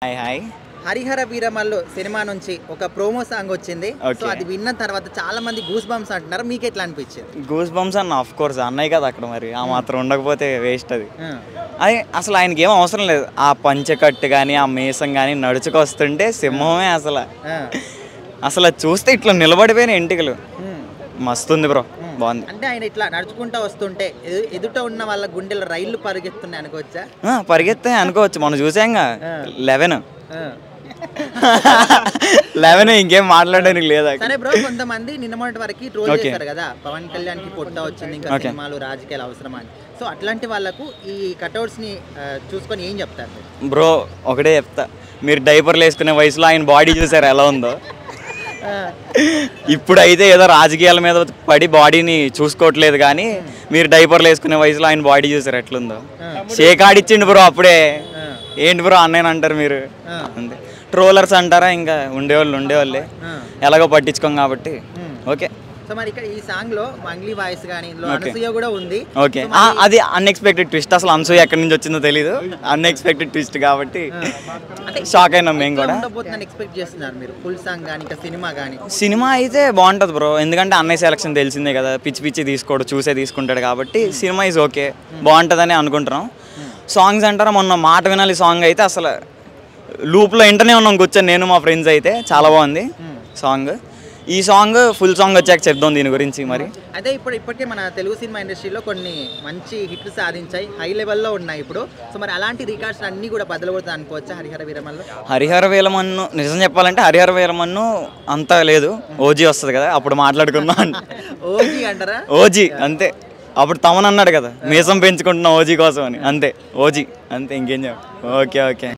Hi hi Harihara Veeramallu cinema నుంచి ఒక promo song వచ్చింది. సో అది విన్న తర్వాత చాలా మంది గూస్ బంప్స్ అంటున్నారు. మీకు ఎట్లా అనిపించింది? గూస్ బంప్స్ అన్న ఆఫ్ కోర్స్ అన్నయ్య కదా అక్కడ, మరి ఆ మాత్రం ఉండకపోతే వేస్ట్ అది. అది అసలు ఆయనకి ఏం అవసరం లేదు. ఆ పంచకట్టు కానీ ఆ మీసం కానీ నడుచుకొస్తుంటే సింహమే అసలు. అసలు చూస్తే ఇట్లా నిలబడిపోయిన ఎంటికలు మస్తుంది బ్రో, బాగుంది. అంటే ఆయన ఇట్లా నడుచుకుంటూ వస్తుంటే ఎదుట ఉన్న వాళ్ళ గుండెలు రైళ్లు పరిగెత్తున్నాయి అనుకోవచ్చా? పరిగెత్తే అనుకోవచ్చు. మనం చూసాంగా 11 ఇంకేం మాట్లాడడానికి లేదా? సరే బ్రో, కొంతమంది నిన్నమొన్నటి వరకు ట్రోల్ చేశారు కదా, పవన్ కళ్యాణ్ కి పొట్ట వచ్చింది, ఇంకా సినిమాలు రాజకీయాలు అవసరమా అని. సో అట్లాంటి వాళ్ళకు ఈ కట్అవుట్స్ ని చూసుకొని ఏం చెప్తారు బ్రో? ఒకటే చెప్తా, మీరు డైపర్లు వేసుకునే వయసులో ఆయన బాడీ చూసారు ఎలా ఉందో. ఇప్పుడైతే ఏదో రాజకీయాల మీద పడి బాడీని చూసుకోవట్లేదు, కానీ మీరు డైపర్లు వేసుకునే వయసులో ఆయన బాడీ చూసారు ఎట్లుందో. షేక్ ఆడిచ్చిండు బ్రో అప్పుడే. ఏంటి బ్రో అన్నయ్య అంటారు మీరు? అంతే. ట్రోలర్స్ అంటారా? ఇంకా ఉండేవాళ్ళే ఎలాగో పట్టించుకోం కాబట్టి. ఓకే. సో మరి ఇక్కడ ఈ సాంగ్ లో మంగ్లీ వాయిస్ గానీ అనసూయ కూడా ఉంది. ఓకే, అది అన్ఎక్స్పెక్టెడ్ ట్విస్ట్. అసలు అనసూయ ఎక్కడి నుంచి వచ్చిందో తెలీదు. అన్ఎక్స్పెక్టెడ్ ట్విస్ట్ కాబట్టి షాక్ అయినాం మేము కూడా. ఎక్స్పెక్ట్ చేస్తున్నారు మీరు ఫుల్ సాంగ్ గానీ ఇంకా సినిమా గానీ? సినిమా అయితే బాగుంటుంది బ్రో, ఎందుకంటే అన్నయ్య సెలక్షన్ తెలిసిందే కదా, పిచ్చి తీసుకోడు, చూసే తీసుకుంటాడు కాబట్టి సినిమా ఈజ్ ఓకే, బాగుంటుందని అనుకుంటున్నాం. సాంగ్స్ అంటారా, మొన్న మాట వినాలి సాంగ్ అయితే అసలు లూప్లో ఇంటనే ఉన్నాం కూర్చొని నేను మా ఫ్రెండ్స్ అయితే. చాలా బాగుంది సాంగ్. ఈ సాంగ్ ఫుల్ సాంగ్ వచ్చాక చెప్దాం దీని గురించి. మరి అదే ఇప్పటికే మన తెలుగు సినిమా ఇండస్ట్రీలో కొన్ని మంచి హిట్లు సాధించాయి, హై లెవెల్లో ఉన్నాయి ఇప్పుడు. సో మరి అలాంటి రికార్డ్స్ అన్ని కూడా బదలగొడతా అనుకోవచ్చా హరిహర వీరమల్లు? హరిహర వీరమల్లు నిజం చెప్పాలంటే హరిహర వీరమల్లు అంతా లేదు, ఓజీ వస్తుంది కదా అప్పుడు మాట్లాడుకుందాం. ఓజీ అంటారా? ఓజీ అంతే. అప్పుడు తమన్ అన్నాడు కదా మీసం పెంచుకుంటున్నా ఓజీ కోసం అని, అంతే ఓజీ అంతే, ఇంకేం చెప్ప. ఓకే.